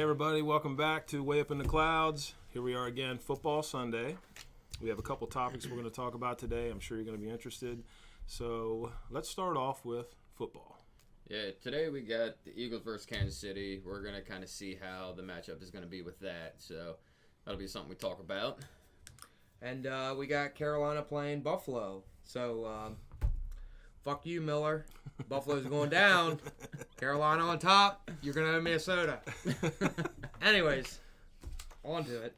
everybody. Welcome back to Way Up in the Clouds. Here we are again, Football Sunday. We have a couple topics we're going to talk about today. I'm sure you're going to be interested. So let's start off with football. Yeah, today we got the Eagles versus Kansas City. We're going to kind of see how the matchup is going to be with that. So that'll be something we talk about. And we got Carolina playing Buffalo. So, fuck you, Miller. Buffalo's going down. Carolina on top. You're going to have Minnesota. Anyways, on to it.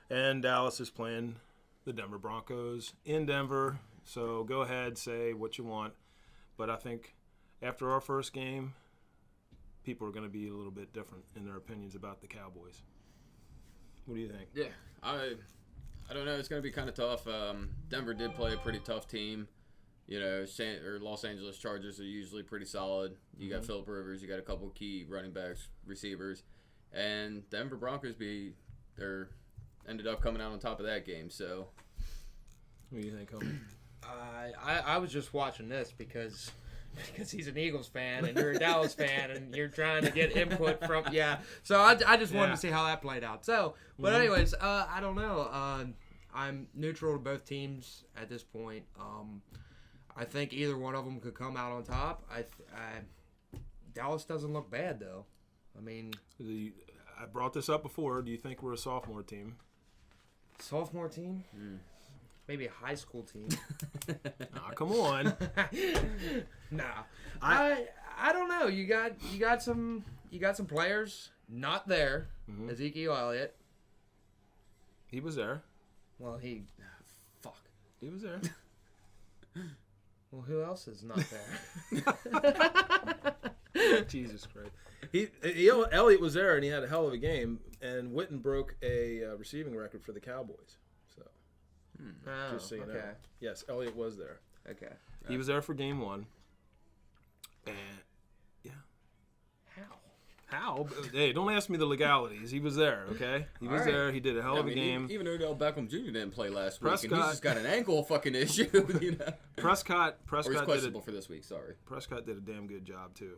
And Dallas is playing the Denver Broncos in Denver. So go ahead, say what you want. But I think after our first game, people are going to be a little bit different in their opinions about the Cowboys. What do you think? Yeah, I don't know. It's going to be kind of tough. Denver did play a pretty tough team. You know, Los Angeles Chargers are usually pretty solid. You got Phillip Rivers. You got a couple key running backs, receivers. And Denver Broncos ended up coming out on top of that game. So, what do you think, Homie? I was just watching this because he's an Eagles fan and you're a Dallas fan and you're trying to get input from So I just wanted to see how that played out. So, but anyways, I don't know. I'm neutral to both teams at this point. I think either one of them could come out on top. Dallas doesn't look bad though. I mean, I brought this up before. Do you think we're a sophomore team? Sophomore team? Maybe a high school team. Come on. Nah. I don't know. You got some players not there. Ezekiel Elliott. He was there. Well, He was there. Well, who else is not there? Jesus Christ. Elliott was there, and he had a hell of a game, and Witten broke a receiving record for the Cowboys. So, just so you know. Yes, Elliott was there. Okay. He was there for game one. And, yeah. How? Hey, don't ask me the legalities. He was there, okay? He was there. He did a hell of a game. Even Odell Beckham Jr. didn't play last week, Prescott, and he's just got an ankle fucking issue. You know? Prescott or he's questionable for this week. Sorry. Prescott did a damn good job too.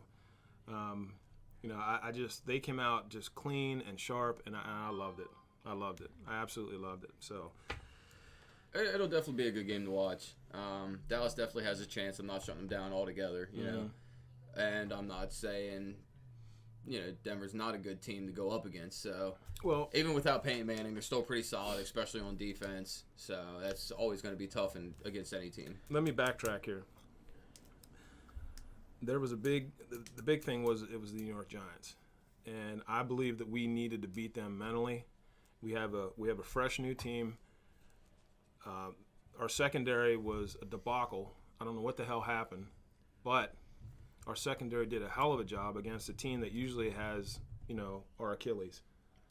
They came out just clean and sharp, and I loved it. I absolutely loved it. So it'll definitely be a good game to watch. Dallas definitely has a chance. I'm not shutting them down altogether, you know. And I'm not saying, Denver's not a good team to go up against. So, even without Peyton Manning, they're still pretty solid, especially on defense. So that's always going to be tough against any team. Let me backtrack here. There was the big thing was it was the New York Giants, and I believe that we needed to beat them mentally. We have a fresh new team. Our secondary was a debacle. I don't know what the hell happened, but our secondary did a hell of a job against a team that usually has, our Achilles.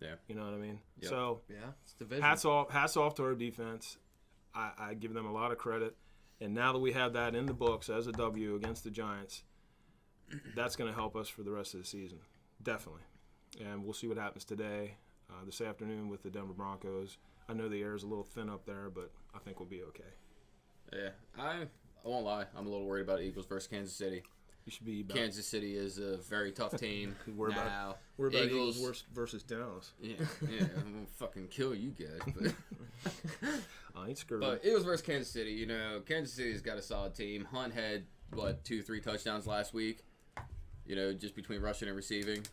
Yeah. You know what I mean? Yep. So it's division. hats off to our defense. I give them a lot of credit. And now that we have that in the books as a W against the Giants, that's going to help us for the rest of the season. Definitely. And we'll see what happens today, this afternoon with the Denver Broncos. I know the air is a little thin up there, but I think we'll be okay. Yeah. I won't lie. I'm a little worried about Eagles versus Kansas City. You should be. Kansas City is a very tough team. We're about Eagles versus Dallas. Yeah, I'm gonna fucking kill you guys. But I ain't scared. But Eagles versus Kansas City. Kansas City's got a solid team. Hunt had 2-3 touchdowns last week. Just between rushing and receiving.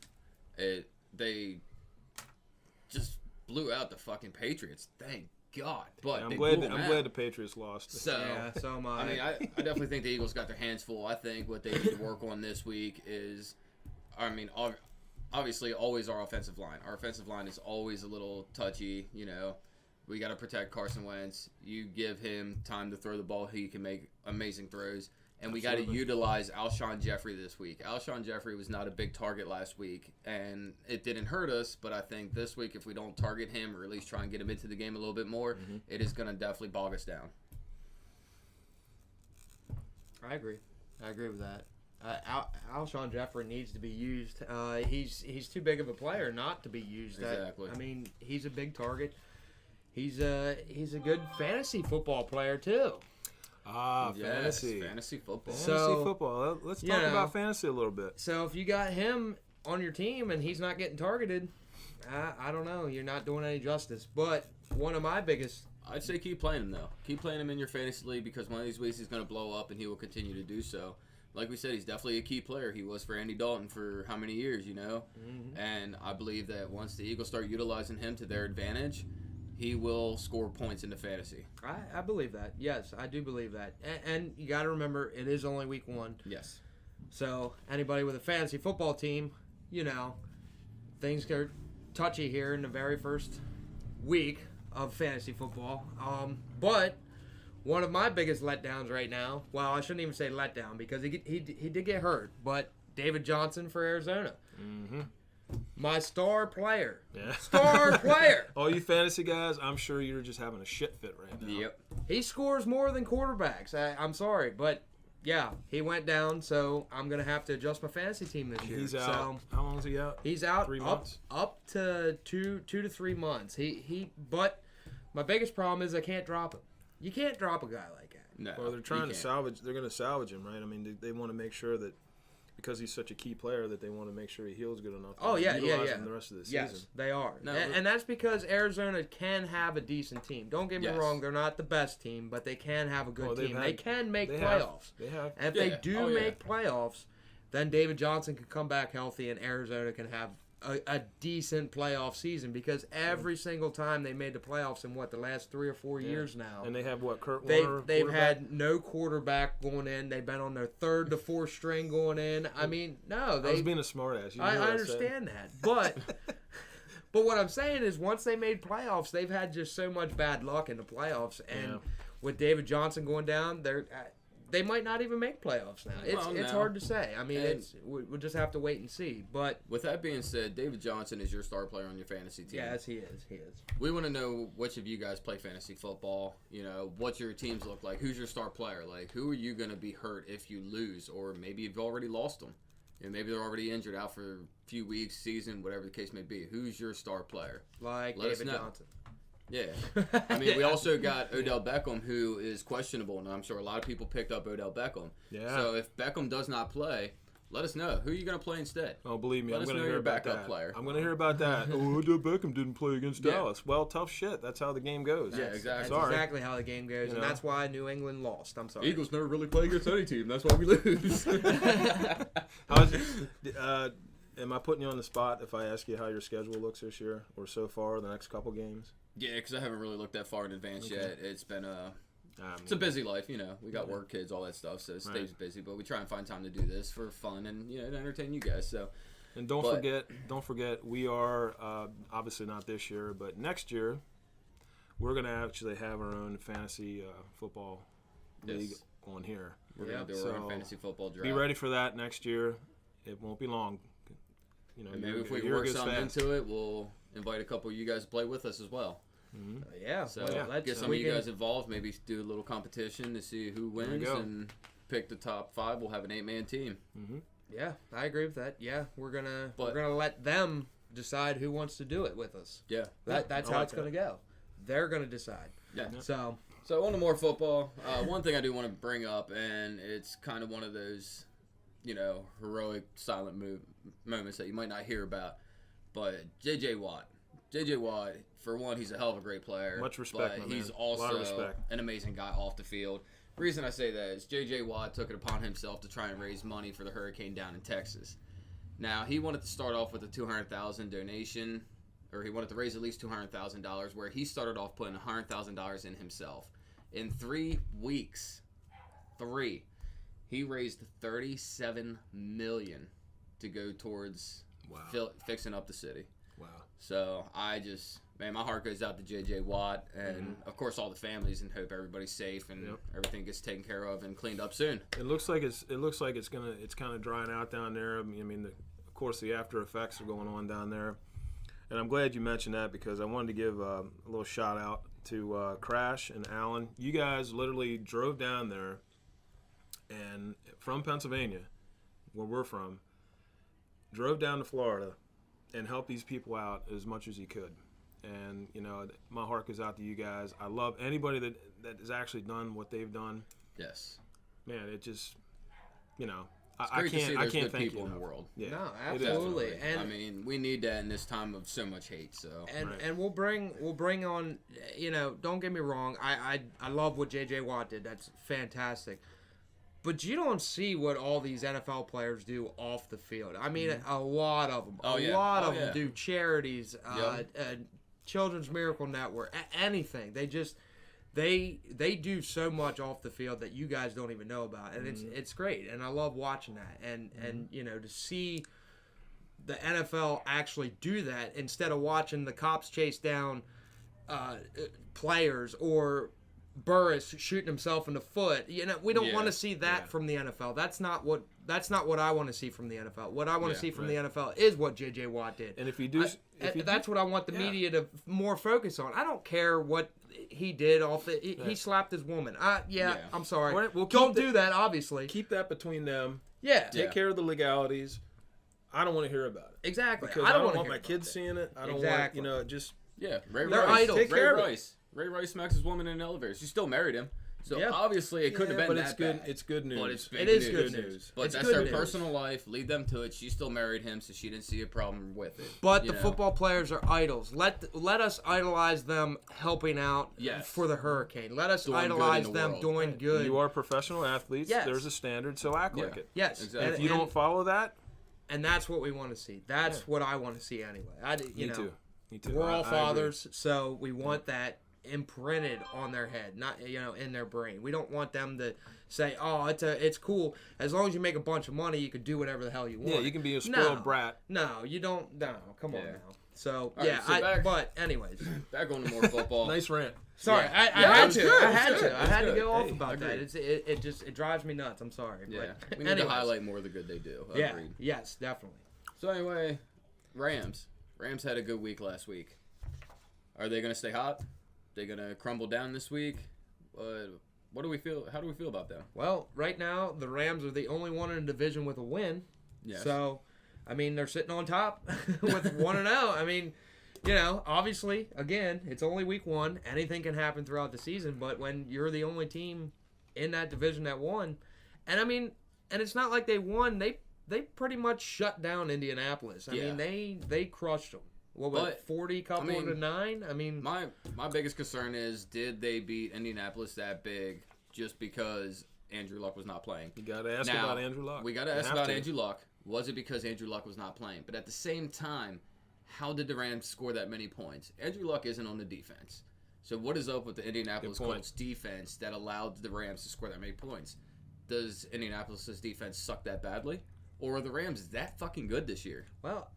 They just blew out the fucking Patriots. Thank God. But I'm glad the Patriots lost. So am I. I mean, I definitely think the Eagles got their hands full. I think what they need to work on this week is, obviously always our offensive line. Our offensive line is always a little touchy. We got to protect Carson Wentz. You give him time to throw the ball, he can make amazing throws. And we got to utilize Alshon Jeffrey this week. Alshon Jeffrey was not a big target last week, and it didn't hurt us. But I think this week, if we don't target him or at least try and get him into the game a little bit more, it is going to definitely bog us down. I agree with that. Alshon Jeffrey needs to be used. He's too big of a player not to be used. Exactly. He's a big target. He's a good fantasy football player too. Fantasy football. Fantasy football. Let's talk about fantasy a little bit. So if you got him on your team and he's not getting targeted, I don't know. You're not doing any justice. But one of my biggest... I'd say keep playing him, though. Keep playing him in your fantasy league because one of these weeks he's going to blow up, and he will continue to do so. Like we said, he's definitely a key player. He was for Andy Dalton for how many years, And I believe that once the Eagles start utilizing him to their advantage, he will score points into fantasy. I believe that. Yes, I do believe that. And you got to remember, it is only week 1. Yes. So anybody with a fantasy football team, things get touchy here in the very first week of fantasy football. But one of my biggest letdowns right now, well, I shouldn't even say letdown because he did get hurt, but David Johnson for Arizona. Mm-hmm. My star player. Yeah. Star player. All you fantasy guys, I'm sure you're just having a shit fit right now. Yep. He scores more than quarterbacks. I'm sorry, but yeah, he went down, so I'm going to have to adjust my fantasy team this year. He's out. So, how long is he out? He's out 3 months? up to 2 to 3 months. But my biggest problem is I can't drop him. You can't drop a guy like that. No. Well, they're trying to can't. salvage. They're going to salvage him, right? I mean, they want to make sure that because he's such a key player that they want to make sure he heals good enough. Oh, yeah. Him the rest of the season. Yes, they are. No, and that's because Arizona can have a decent team. Don't get me wrong, they're not the best team, but they can have a good team. They can make playoffs. They have. And if they do make playoffs, then David Johnson can come back healthy and Arizona can have a decent playoff season because every single time they made the playoffs in the last 3 or 4 years now. And they have Kurt Warner. They've had no quarterback going in. They've been on their 3rd to 4th string going in. I mean, no, I was being a smartass. I understand that, but what I'm saying is once they made playoffs, they've had just so much bad luck in the playoffs, and with David Johnson going down, they might not even make playoffs now. It's hard to say. I mean, we'll just have to wait and see. But with that being said, David Johnson is your star player on your fantasy team. Yes, he is. He is. We want to know which of you guys play fantasy football. What your teams look like. Who's your star player? Like, who are you going to be hurt if you lose? Or maybe you've already lost them. Maybe they're already injured out for a few weeks, season, whatever the case may be. Who's your star player? Like Let David us know. Johnson. Yeah. I mean, we also got Odell Beckham, who is questionable, and I'm sure a lot of people picked up Odell Beckham. Yeah. So if Beckham does not play, let us know. Who are you going to play instead? Oh, believe me, Let I'm us going to know hear your about backup that. player. I'm going to hear about that. Odell Beckham didn't play against Dallas. Well, tough shit. That's how the game goes. Yeah, exactly. That's Sorry. exactly how the game goes, and that's why New England lost. I'm sorry. Eagles never really play against any team. That's why we lose. How's it, am I putting you on the spot if I ask you how your schedule looks this year or so far, the next couple games? Yeah, because I haven't really looked that far in advance yet. It's been it's a mean, busy life, We got work, kids, all that stuff, so it stays busy. But we try and find time to do this for fun and to entertain you guys. So, and don't forget, we are obviously not this year, but next year we're going to actually have our own fantasy football league on here. We're going to do our own fantasy football draft. Be ready for that next year. It won't be long. And maybe if we can work something into it, we'll invite a couple of you guys to play with us as well. Mm-hmm. Yeah. So get some of you guys involved. Maybe do a little competition to see who wins and pick the top 5. We'll have an 8-man team. Mm-hmm. Yeah, I agree with that. Yeah, we're gonna let them decide who wants to do it with us. Yeah, that's how it's gonna go. They're gonna decide. Yeah. So on to more football. One thing I do want to bring up, and it's kind of one of those, heroic silent moments that you might not hear about, but J.J. Watt. J.J. Watt, for one, he's a hell of a great player. Much respect, but my he's man. also an amazing guy off the field. The reason I say that is J.J. Watt took it upon himself to try and raise money for the hurricane down in Texas. Now, he wanted to start off with a $200,000 donation, or he wanted to raise at least $200,000, where he started off putting $100,000 in himself. In 3 weeks, he raised $37 million to go towards fixing up the city. Wow. So my heart goes out to J.J. Watt and of course all the families, and hope everybody's safe and everything gets taken care of and cleaned up soon. It looks like it's kind of drying out down there. I mean, of course the after effects are going on down there, and I'm glad you mentioned that because I wanted to give a little shout out to Crash and Alan. You guys literally drove down there, and from Pennsylvania, where we're from, drove down to Florida and helped these people out as much as you could. And, my heart goes out to you guys. I love anybody that has actually done what they've done. Yes. Man, it just, I great to see can't there's good thank people you in the enough. world. Yeah, No, it is. absolutely. Definitely. And I mean, we need that in this time of so much hate. So and we'll bring on, don't get me wrong, I love what JJ Watt did. That's fantastic. But you don't see what all these NFL players do off the field. I mean, a lot of them. A lot of them do charities, Children's Miracle Network, anything. They just they do so much off the field that you guys don't even know about, and it's great. And I love watching that. And to see the NFL actually do that instead of watching the cops chase down players or Burris shooting himself in the foot. We don't want to see that from the NFL. That's not what I want to see from the NFL. What I want to see from the NFL is what JJ Watt did. And if you do, that's what I want the media to more focus on. I don't care what he did off the. He slapped his woman. I'm sorry. All right, well, don't do that. Obviously, keep that between them. Yeah. Take care of the legalities. I don't want to hear about it. Exactly. Because I don't want my kids seeing it. I don't want just. Yeah, Ray They're Rice. idols. Take care of Rice. Ray Rice smacks his woman in an elevator. She still married him. So obviously it couldn't have been but it's that good. bad. It's good news. But it's It is good news. But It's that's good their news. personal life. Lead them to it. She still married him, so she didn't see a problem with it. But the football players are idols. Let us idolize them helping out for the Hurricane. Let us Doing good idolize in the them world. doing good. You are professional athletes. Yes. There's a standard, so act like it. Yes. Exactly. And if you don't follow that, and that's what we want to see. That's what I want to see anyway. Me too. We're all I fathers, so we want that imprinted on their head, not in their brain. We don't want them to say, "Oh, it's cool as long as you make a bunch of money, you can do whatever the hell you want." Yeah, you can be a spoiled brat. No, you don't. No, come on now. So All right, but anyways, back on to more football. Nice rant. sorry, Yeah. I Yeah, had it to. was good. I It was had good. to. It I was had to good. go off Hey, about agreed. that. It drives me nuts. I'm sorry. Yeah, But we need to highlight more of the good they do. Yeah. Agreed. Yes, definitely. So anyway, Rams had a good week last week. Are they going to stay hot? They going to crumble down this week? What do we feel? How do we feel about them? Well, right now the Rams are the only one in the division with a win. Yes. So, I mean, they're sitting on top with 1-0. I mean, obviously, again, it's only week 1. Anything can happen throughout the season. But when you're the only team in that division that won, and I mean, and it's not like they won. They pretty much shut down Indianapolis. I mean, they crushed them. What was it, 40 couple to 9? I mean, my biggest concern is, did they beat Indianapolis that big just because Andrew Luck was not playing? You got to ask about Andrew Luck. We got to ask about Andrew Luck. Was it because Andrew Luck was not playing? But at the same time, how did the Rams score that many points? Andrew Luck isn't on the defense. So what is up with the Indianapolis Colts defense that allowed the Rams to score that many points? Does Indianapolis' defense suck that badly? Or are the Rams that fucking good this year? well,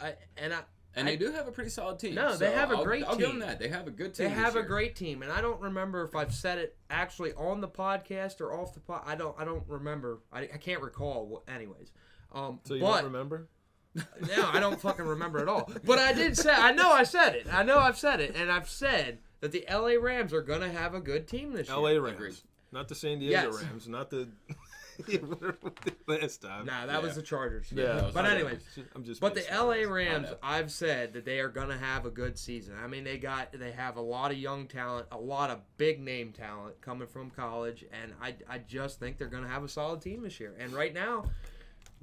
They do have a pretty solid team. No, they have a great team. I'll give them that. They have a good team. They have a great team, and I don't remember if I've said it actually on the podcast or off the pod. I don't remember. I can't recall. Anyways, so you don't remember? No, I don't fucking remember at all. But I did say. I know I said it. I know I've said it, and I've said that the LA Rams are gonna have a good team this year. LA Rams, Agreed. not the San Diego Rams, not the last time. Nah, that was the Chargers. Yeah, but anyways, I'm just. but the messing LA with you. Rams, I've said that they are gonna have a good season. I mean, they have a lot of young talent, a lot of big name talent coming from college, and I just think they're gonna have a solid team this year. And right now,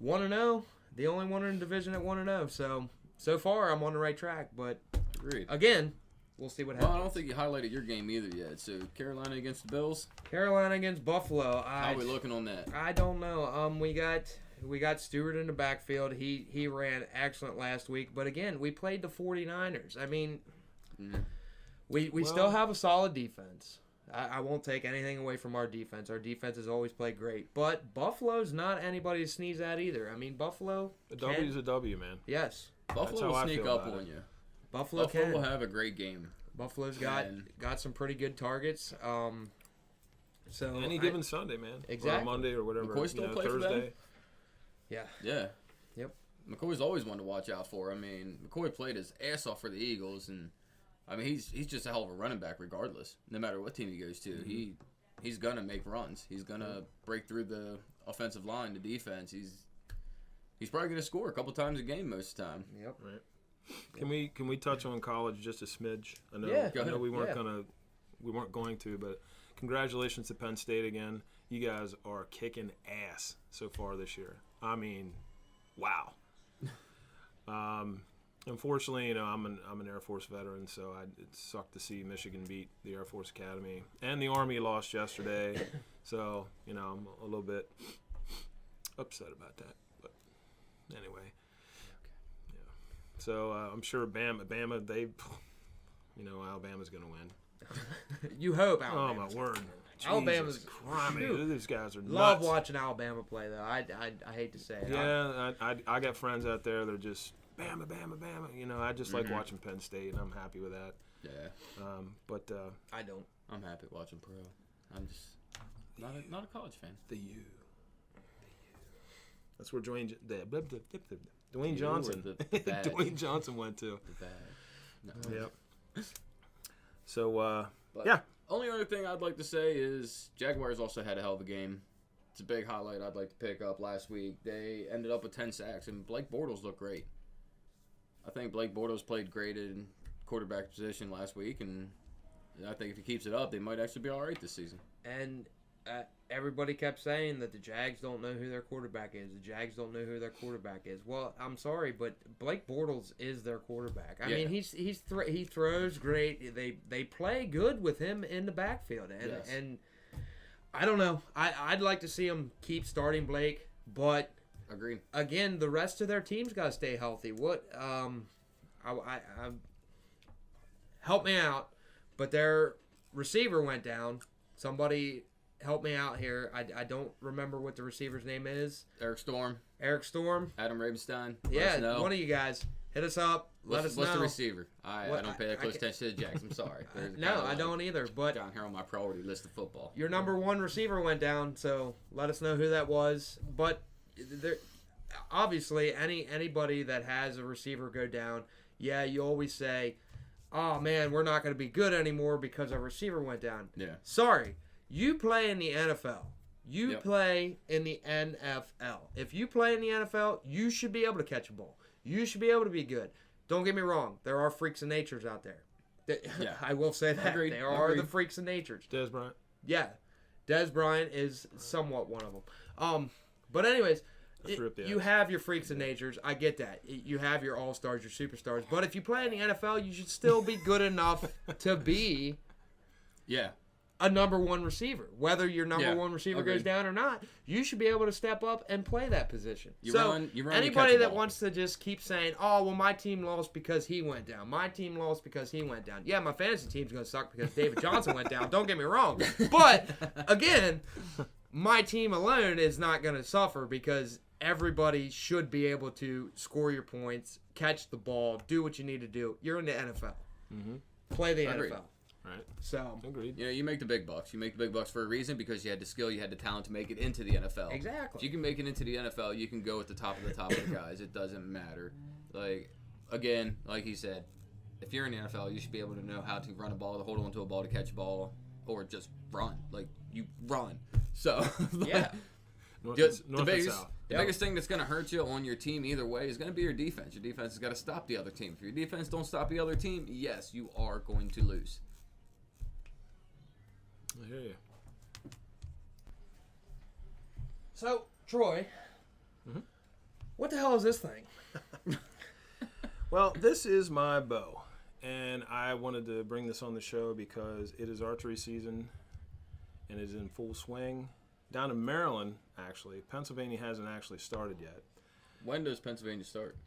1-0, the only one in the division at 1-0. So far, I'm on the right track. But Agreed. again, we'll see what happens. Well, I don't think you highlighted your game either yet. So Carolina against the Bills. Carolina against Buffalo. How are we looking on that? I don't know. We got Stewart in the backfield. He ran excellent last week. But again, we played the 49ers. I mean, we still have a solid defense. I won't take anything away from our defense. Our defense has always played great. But Buffalo's not anybody to sneeze at either. I mean, Buffalo. A W is a W, man. Yes. Buffalo how will I sneak feel up about on it. you. Buffalo will have a great game. Buffalo's got some pretty good targets. So Any given Sunday, man. Exactly. Or Monday or whatever. McCoy still play for them? Thursday. Yeah. Yeah. Yep. McCoy's always one to watch out for. I mean, McCoy played his ass off for the Eagles, and I mean he's just a hell of a running back regardless. No matter what team he goes to, he's gonna make runs. He's gonna break through the offensive line, the defense. He's probably gonna score a couple times a game most of the time. Yep. Right. Can we touch on college just a smidge? I know, Yeah, I know we weren't yeah. going to, but congratulations to Penn State again. You guys are kicking ass so far this year. I mean, wow. Unfortunately, I'm an Air Force veteran, so it sucked to see Michigan beat the Air Force Academy, and the Army lost yesterday. So I'm a little bit upset about that. But anyway, yeah. So I'm sure Bama, they, Alabama's going to win. You hope. Oh my word. Alabama's Jesus Christ, these guys are nuts. Love watching Alabama play, though. I hate to say it. Yeah, I got friends out there. They're just Bama, Bama, Bama. I just like watching Penn State, and I'm happy with that. Yeah. But I don't. I'm happy watching pro. I'm just not a college fan. The U. That's where Dwayne Johnson. Dwayne Johnson went to. The bad. No. Yep. So But yeah. Only other thing I'd like to say is Jaguars also had a hell of a game. It's a big highlight I'd like to pick up last week. They ended up with 10 sacks, and Blake Bortles looked great. I think Blake Bortles played great in quarterback position last week, and I think if he keeps it up, they might actually be all right this season. And everybody kept saying that the Jags don't know who their quarterback is. The Jags don't know who their quarterback is. Well, I'm sorry, but Blake Bortles is their quarterback. I mean, he throws great. They play good with him in the backfield, and I don't know. I'd like to see him keep starting Blake, but Agreed. Again, the rest of their team's got to stay healthy. Help me out, but their receiver went down. Somebody help me out here. I don't remember what the receiver's name is. Eric Storm. Adam Ravenstein. Yeah, one of you guys. Hit us up. Let us know. What's the receiver? I don't pay that close attention to the Jags. I'm sorry. No, I don't either. But down here on my priority list of football. Your number one receiver went down, so let us know who that was. But obviously, anybody that has a receiver go down, you always say, oh, man, we're not going to be good anymore because our receiver went down. Yeah. Sorry. You play in the NFL. You play in the NFL. If you play in the NFL, you should be able to catch a ball. You should be able to be good. Don't get me wrong. There are freaks of natures out there. I will say that. Agreed. There are the freaks of natures. Des Bryant. Yeah. Des Bryant is somewhat one of them. But anyways, you have your freaks of natures. I get that. You have your all-stars, your superstars. But if you play in the NFL, you should still be good enough to be a number one receiver. Whether your number one receiver goes down or not, you should be able to step up and play that position. You run anybody that wants to just keep saying, oh, well, my team lost because he went down. My team lost because he went down. Yeah, my fantasy team's going to suck because David Johnson went down. Don't get me wrong. But, again, my team alone is not going to suffer because everybody should be able to score your points, catch the ball, do what you need to do. You're in the NFL. Mm-hmm. Play the Agreed. NFL. Right. So agreed. You make the big bucks. You make the big bucks for a reason because you had the skill, you had the talent to make it into the NFL. Exactly. If you can make it into the NFL, you can go at the top of the guys. It doesn't matter. Like he said, if you're in the NFL, you should be able to know how to run a ball, to hold on to a ball, to catch a ball, or just run. Like you run. So the biggest thing that's going to hurt you on your team either way is going to be your defense. Your defense has got to stop the other team. If your defense don't stop the other team, yes, you are going to lose. I hear you. So, Troy, what the hell is this thing? Well, this is my bow, and I wanted to bring this on the show because it is archery season, and it is in full swing. Down in Maryland, actually. Pennsylvania hasn't actually started yet. When does Pennsylvania start?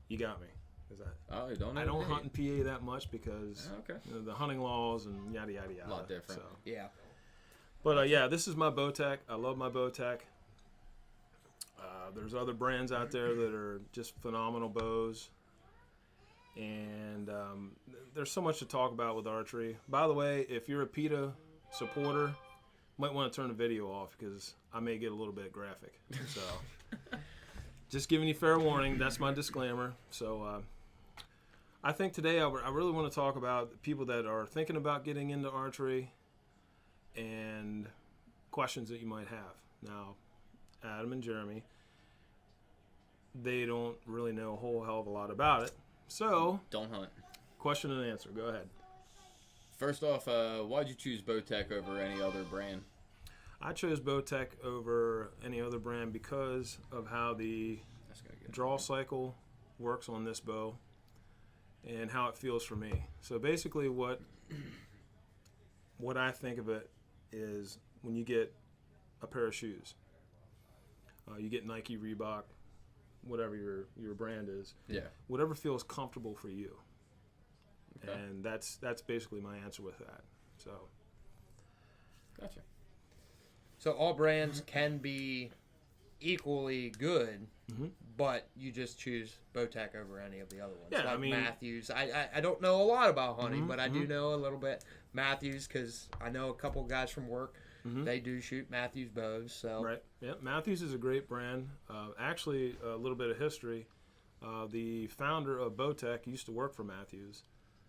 You got me. You don't know. I don't hunt in PA that much because the hunting laws and yada, yada, yada. A lot different. So. Yeah. But, this is my bow tech. I love my bow tech. There's other brands out there that are just phenomenal bows. And there's so much to talk about with archery. By the way, if you're a PETA supporter, you might want to turn the video off because I may get a little bit graphic. So, just giving you fair warning. That's my disclaimer. So, I think today I really want to talk about people that are thinking about getting into archery and questions that you might have. Now, Adam and Jeremy, they don't really know a whole hell of a lot about it. So, don't hunt. Question and answer. Go ahead. First off, why'd you choose Bowtech over any other brand? I chose Bowtech over any other brand because of how the draw cycle works on this bow and how it feels for me. So basically what I think of it is when you get a pair of shoes, you get Nike, Reebok, whatever your brand is, whatever feels comfortable for you. Okay. And that's basically my answer with that. So gotcha. So all brands can be equally good, but you just choose Bowtech over any of the other ones. Yeah, like I mean, Matthews. I don't know a lot about hunting, but I do know a little bit Matthews because I know a couple guys from work. They do shoot Matthews bows. So right, yeah, Matthews is a great brand. Actually, a little bit of history. The founder of Bowtech used to work for Matthews.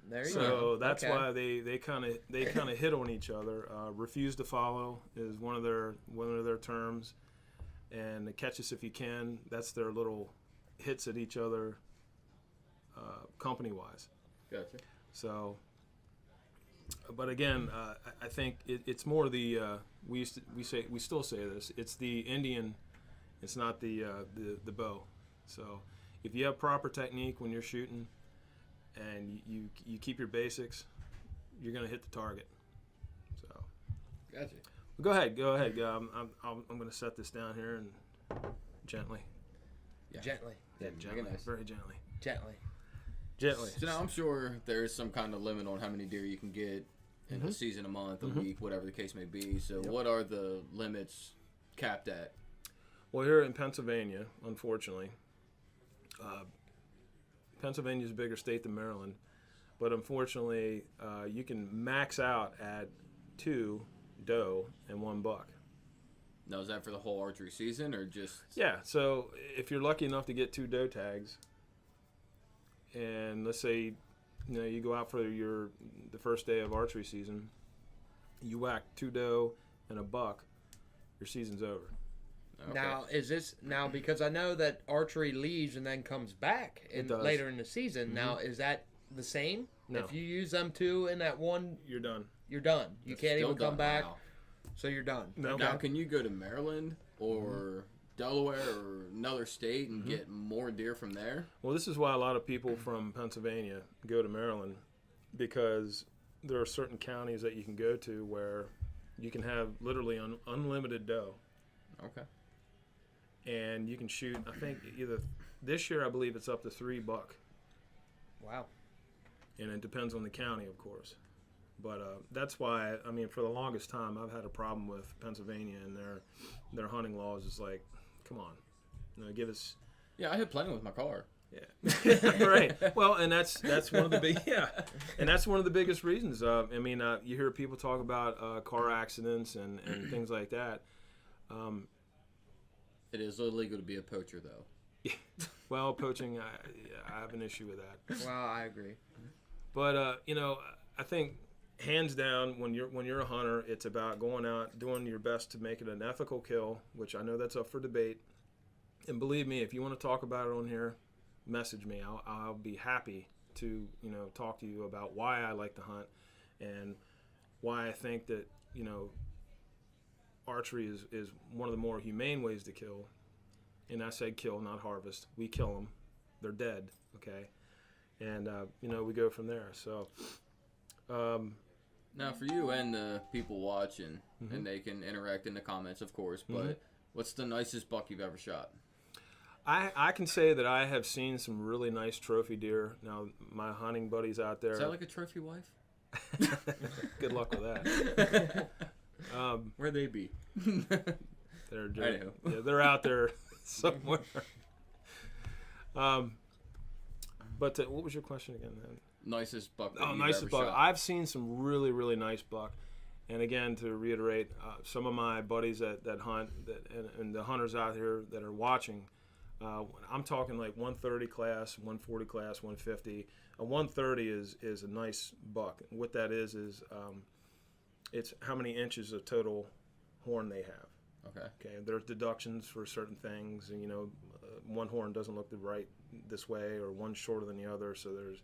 There you go. So that's why they kind of hit on each other. Refuse to follow is one of their terms, and catch us if you can. That's their little hits at each other, company wise. Gotcha. So, but again, I think it's more the we still say this. It's the Indian. It's not the bow. So, if you have proper technique when you're shooting, and you keep your basics, you're gonna hit the target. So, gotcha. Go ahead. I'm gonna set this down here and gently. Yeah. Gently. Yeah, gently. Nice. Very gently. Gently. So now I'm sure there's some kind of limit on how many deer you can get in a season, a month, a week, whatever the case may be. So what are the limits capped at? Well, here in Pennsylvania, unfortunately, Pennsylvania is a bigger state than Maryland, but unfortunately, you can max out at 2 doe and 1 buck. Now, is that for the whole archery season or just? Yeah. So if you're lucky enough to get 2 doe tags, and let's say, you go out for the first day of archery season, you whack 2 doe and a buck, your season's over. Okay. Now, is this because I know that archery leaves and then comes back later in the season. Now, is that the same? No. If you use them 2 in that one, you're done. You're done. You can't even come back. Wow. So you're done. No. Now, can you go to Maryland or Delaware or another state and get more deer from there? Well, this is why a lot of people from Pennsylvania go to Maryland, because there are certain counties that you can go to where you can have literally unlimited doe. Okay. And you can shoot, I think, either this year, I believe it's up to 3 buck. Wow. And it depends on the county, of course. But that's why, for the longest time, I've had a problem with Pennsylvania and their hunting laws. It's like, come on, give us. Yeah, I hit plenty with my car. Yeah, right. Well, and that's one of the and that's one of the biggest reasons. You hear people talk about car accidents and things like that. It is illegal to be a poacher, though. Yeah. Well, poaching, I have an issue with that. Well, I agree. But I think hands down, when you're a hunter, it's about going out, doing your best to make it an ethical kill, which I know that's up for debate. And believe me, if you want to talk about it on here, message me. I'll be happy to talk to you about why I like to hunt and why I think that archery is one of the more humane ways to kill. And I say kill, not harvest. We kill them; they're dead. Okay, and we go from there. So. Now, for you and the people watching, and they can interact in the comments, of course, but what's the nicest buck you've ever shot? I can say that I have seen some really nice trophy deer. Now, my hunting buddies out there. Is that like a trophy wife? Good luck with that. Where'd they be? They're out there somewhere. But what was your question again, then? Nicest buck. Nicest buck. Shot. I've seen some really, really nice buck. And again, to reiterate, some of my buddies that hunt and the hunters out here that are watching, I'm talking like 130 class, 140 class, 150. A 130 is a nice buck. And what that is it's how many inches of total horn they have. Okay. There's deductions for certain things, and one horn doesn't look right this way, or one's shorter than the other. So there's,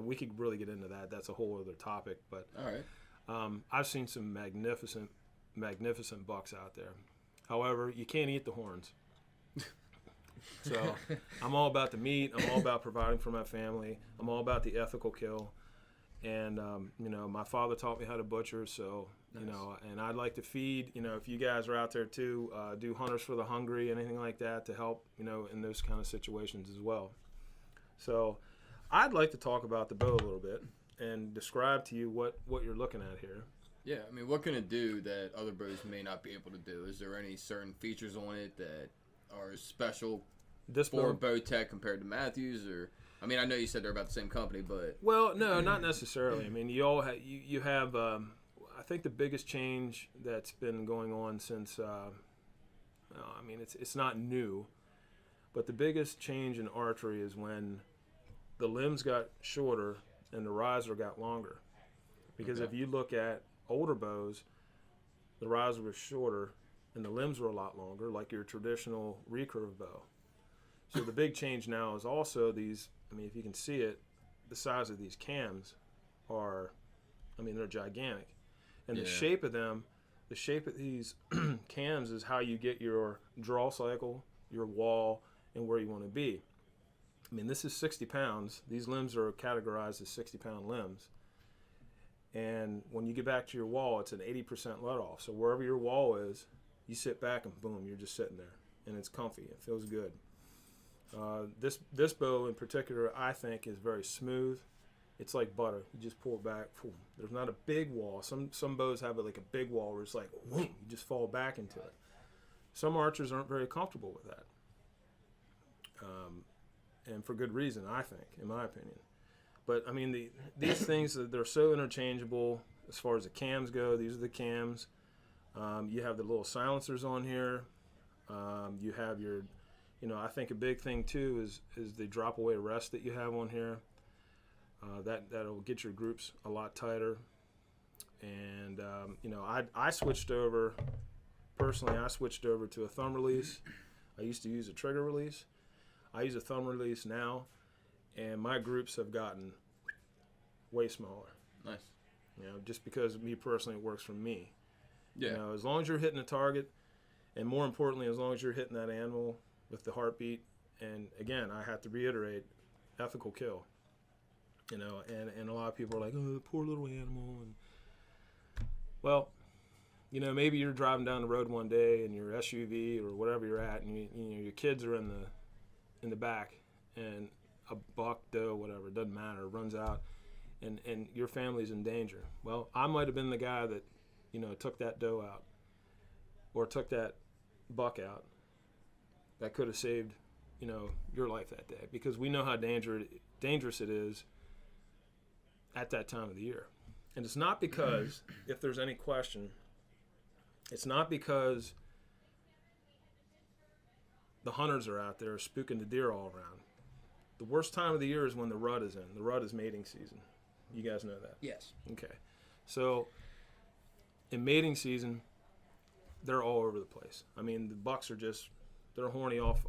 we could really get into that. That's a whole other topic. But all right. I've seen some magnificent magnificent bucks out there. However, you can't eat the horns. So I'm all about the meat. I'm all about providing for my family. I'm all about the ethical kill. And, my father taught me how to butcher. So, Nice. And I'd like to feed, if you guys are out there too, do Hunters for the Hungry, anything like that to help, in those kind of situations as well. So I'd like to talk about the bow a little bit and describe to you what you're looking at here. Yeah, I mean, what can it do that other bows may not be able to do? Is there any certain features on it that are special This for bow, Bowtech compared to Matthews? Or, I mean, I know you said they're about the same company, but well, no, not necessarily. I mean, you all you have. I think the biggest change that's been going on since. It's not new, but the biggest change in archery is when the limbs got shorter and the riser got longer. Because Okay. if you look at older bows, the riser was shorter and the limbs were a lot longer, like your traditional recurve bow. So the big change now is also these. I mean, if you can see it, the size of these cams are, they're gigantic. And the Yeah. shape of them, the shape of these cams is how you get your draw cycle, your wall, and where you want to be. I mean, this is 60 pounds. These limbs are categorized as 60-pound limbs. And when you get back to your wall, it's an 80% let off. So wherever your wall is, you sit back and boom, you're just sitting there. And it's comfy. It feels good. This bow in particular, I think, is very smooth. It's like butter. You just pull it back. Boom. There's not a big wall. Some bows have it like a big wall where it's like, boom, you just fall back into it. Some archers aren't very comfortable with that. And for good reason, I think, in my opinion. But, I mean, these things, they're so interchangeable as far as the cams go. These are the cams. You have the little silencers on here. You have your, I think a big thing, too, is the drop-away rest that you have on here. That'll get your groups a lot tighter. And, I switched over, personally, to a thumb release. I used to use a trigger release. I use a thumb release now, and my groups have gotten way smaller. nice. Just because me personally, it works for me. Yeah. As long as you're hitting the target, and more importantly, as long as you're hitting that animal with the heartbeat, and again, I have to reiterate, ethical kill. And a lot of people are like, oh, the poor little animal. And well, maybe you're driving down the road one day in your SUV or whatever you're at, and your kids are in the back, and a buck, doe, whatever, it doesn't matter, runs out, and your family's in danger. Well, I might have been the guy that, took that doe out or took that buck out. That could have saved, your life that day, because we know how dangerous it is at that time of the year. And it's not because, if there's any question, it's not because the hunters are out there spooking the deer all around. The worst time of the year is when the rut is in. The rut is mating season. You guys know that? Yes. Okay. So in mating season, they're all over the place. I mean, the bucks are just, they're horny off.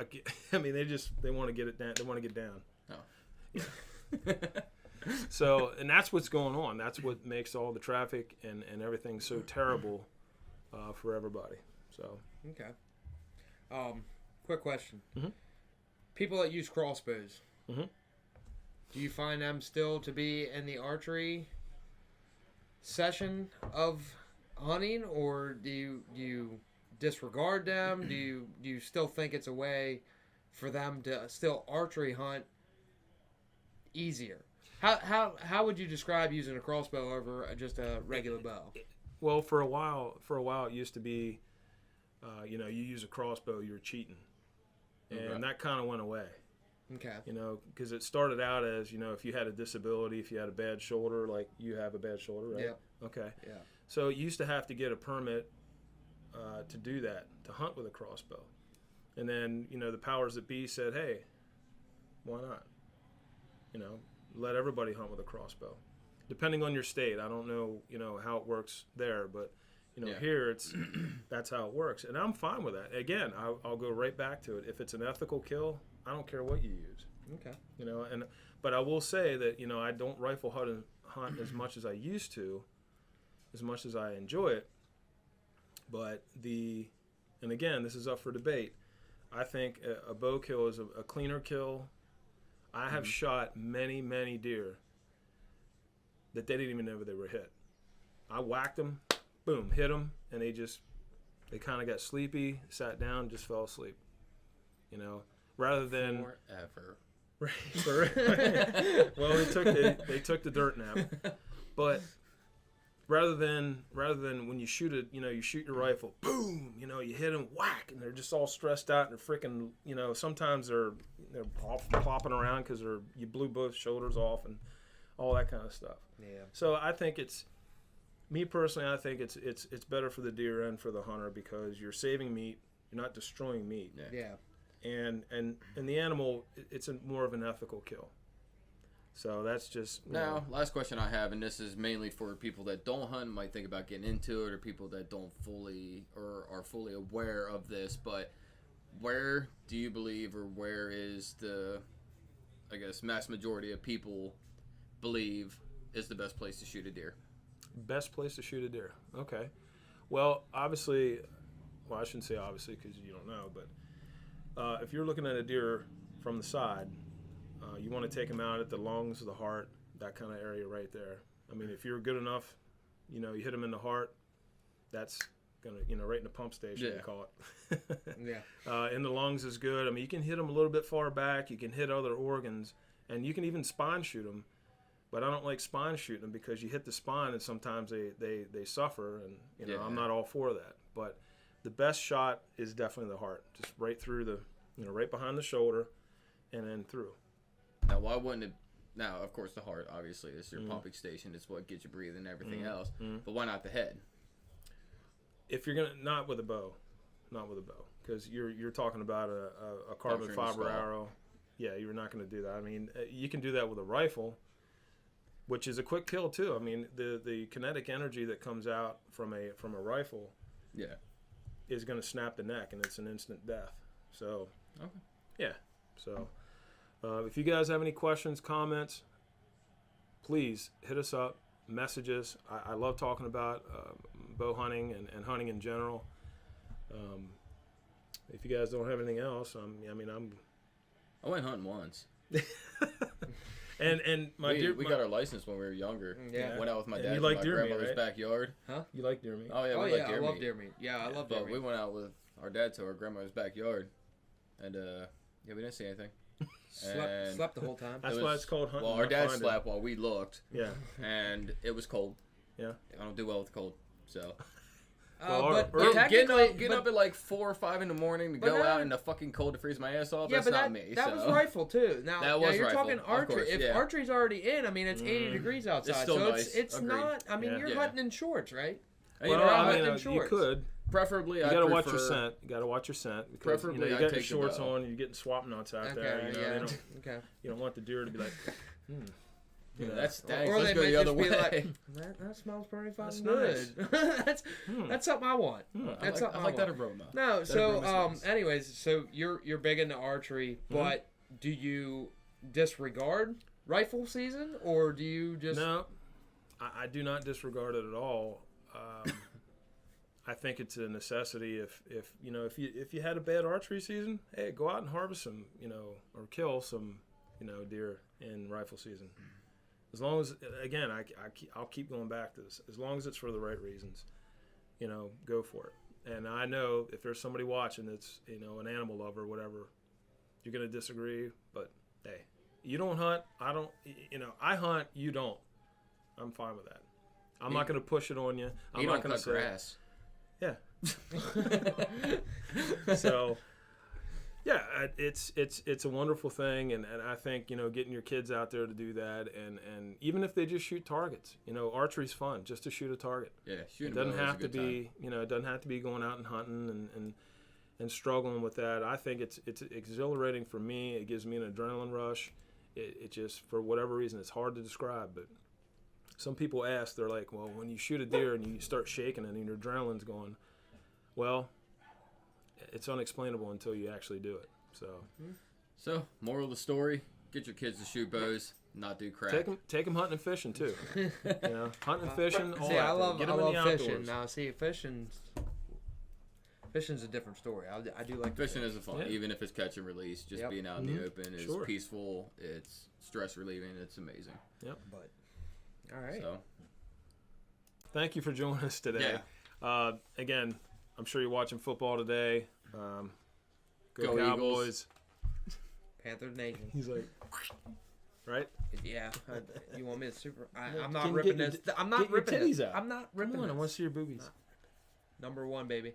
They want to get it down. They want to get down. Oh. Yeah. So, and that's what's going on. That's what makes all the traffic and everything so terrible for everybody. So. Okay. Quick question. Mhm. People that use crossbows, Mhm. do you find them still to be in the archery session of hunting, or do you disregard them? Do you still think it's a way for them to still archery hunt easier? How would you describe using a crossbow over just a regular bow? Well, for a while it used to be, you use a crossbow, you're cheating, and Okay. that kind of went away. Okay. Because it started out as, if you had a disability, if you had a bad shoulder, like you have a bad shoulder, right? Yeah. Okay. Yeah. So you used to have to get a permit to do that, to hunt with a crossbow. And then, the powers that be said, hey, why not? Let everybody hunt with a crossbow. Depending on your state, I don't know, how it works there, but, Yeah. here that's how it works. And I'm fine with that. Again, I'll go right back to it. If it's an ethical kill, I don't care what you use. Okay. But I will say that, I don't rifle hunt as much as I used to, as much as I enjoy it. But and again, this is up for debate. I think a bow kill is a cleaner kill. I have shot many, many deer that they didn't even know they were hit. I whacked them, boom, hit them, and they kind of got sleepy, sat down, just fell asleep. You know, rather than forever. Right. Well, they took the dirt nap, but rather than when you shoot it, you shoot your rifle, boom, you hit them, whack, and they're just all stressed out and they're freaking, sometimes they're plopping around because you blew both shoulders off and all that kind of stuff. Yeah. So I think me personally, I think it's better for the deer and for the hunter because you're saving meat, you're not destroying meat. Yeah. And the animal, it's more of an ethical kill. So that's just... Now, last question I have, and this is mainly for people that don't hunt, might think about getting into it, or people that don't fully, or are fully aware of this, but where do you believe, or where is the, I guess, mass majority of people believe is the best place to shoot a deer? Best place to shoot a deer. Okay. Well, obviously, I shouldn't say obviously because you don't know, but if you're looking at a deer from the side, you want to take him out at the lungs, the heart, that kind of area right there. I mean, if you're good enough, you hit him in the heart, that's going to, right in the pump station, we call it. Yeah. In the lungs is good. I mean, you can hit them a little bit far back. You can hit other organs, and you can even spine shoot them. But I don't like spine shooting them because you hit the spine, and sometimes they suffer, and, I'm not all for that. But the best shot is definitely the heart, just right through the, right behind the shoulder, and then through. Now, why wouldn't it? Now, of course, the heart obviously is your pumping station. It's what gets you breathing and everything else. But why not the head? If you're not with a bow, because you're talking about a carbon fiber arrow. Yeah, you're not going to do that. I mean, you can do that with a rifle, which is a quick kill too. I mean, the kinetic energy that comes out from a rifle, is going to snap the neck, and it's an instant death. So, So, if you guys have any questions, comments, please hit us up, message us. I love talking about bow hunting and hunting in general. If you guys don't have anything else, I went hunting once. And we got our license when we were younger. Yeah. Went out with my dad you in like my deer meat, grandmother's right? backyard. Huh? You like deer meat? Oh yeah, Oh we yeah, like deer I love meat. deer meat. Yeah, I love deer But meat. we went out with our dad to our grandmother's backyard, and we didn't see anything. Slept the whole time. That's why it's called hunting. Well, our dad slept while we looked. Yeah. And it was cold. Yeah. I don't do well with cold, so. Getting up at like 4 or 5 in the morning to go out in the fucking cold to freeze my ass off. Yeah, that's but not me. That was rifle too. Now you're rifle, talking archery. course, If archery's already in, it's 80 degrees outside, It's still so nice. it's Agreed. not. I mean, you're hunting in shorts, right? You could. Preferably, you gotta watch your scent. You gotta watch your scent because preferably, you got your shorts on. You're getting swamp nuts out there. You don't want the deer to be like. That's or let's they go may the other just be way. like, that smells pretty fucking That's good. That's something I want. That's something I like that aroma. No, that so aroma smells. anyways, so you're big into archery, but do you disregard rifle season, or do you just? No, I do not disregard it at all. I think it's a necessity. If you had a bad archery season, hey, go out and harvest some, or kill some, deer in rifle season. As long as, again, I'll keep going back to this. As long as it's for the right reasons, go for it. And I know if there's somebody watching that's, an animal lover or whatever, you're going to disagree. But, hey, you don't hunt. I don't, I hunt, you don't. I'm fine with that. I'm not going to push it on you. I'm not going to say grass. Yeah. So, yeah, it's a wonderful thing, and I think getting your kids out there to do that, and even if they just shoot targets, archery's fun, just to shoot a target. Yeah, shooting. It doesn't have to be it doesn't have to be going out and hunting and struggling with that. I think it's exhilarating for me. It gives me an adrenaline rush. It just, for whatever reason, it's hard to describe, but. Some people ask, they're like, well, when you shoot a deer and you start shaking and your adrenaline's going, well, it's unexplainable until you actually do it. So, moral of the story, get your kids to shoot bows, not do crap. Take them hunting and fishing, too. Hunting and fishing, all see, that. I love Get them in the fishing. outdoors. Now, see, fishing, Fishing's a different story. I do like Fishing to is a fun, Yeah. even if it's catch and release. Just Yep. being out in the open is Sure. peaceful. It's stress relieving. It's amazing. But all right. So Thank you for joining us today. Again, I'm sure you're watching football today. Go Go Cowboys. Panthers Nation. He's like, right? Yeah. You want me to super? I'm Get- not get ripping your- this. I'm not get your ripping titties this. out. I'm not ripping Come on, I this. want to see your boobies. Number 1, baby.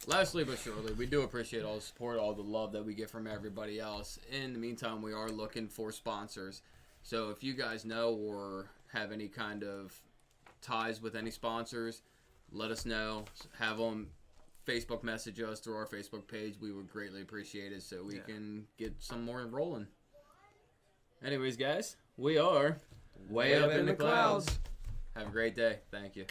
lastly but surely, we do appreciate all the support, all the love that we get from everybody else. In the meantime, we are looking for sponsors. So if you guys know or have any kind of ties with any sponsors, let us know. Have them Facebook message us through our Facebook page. We would greatly appreciate it so we can get some more rolling. Anyways, guys, we are way up in the clouds. Have a great day. Thank you.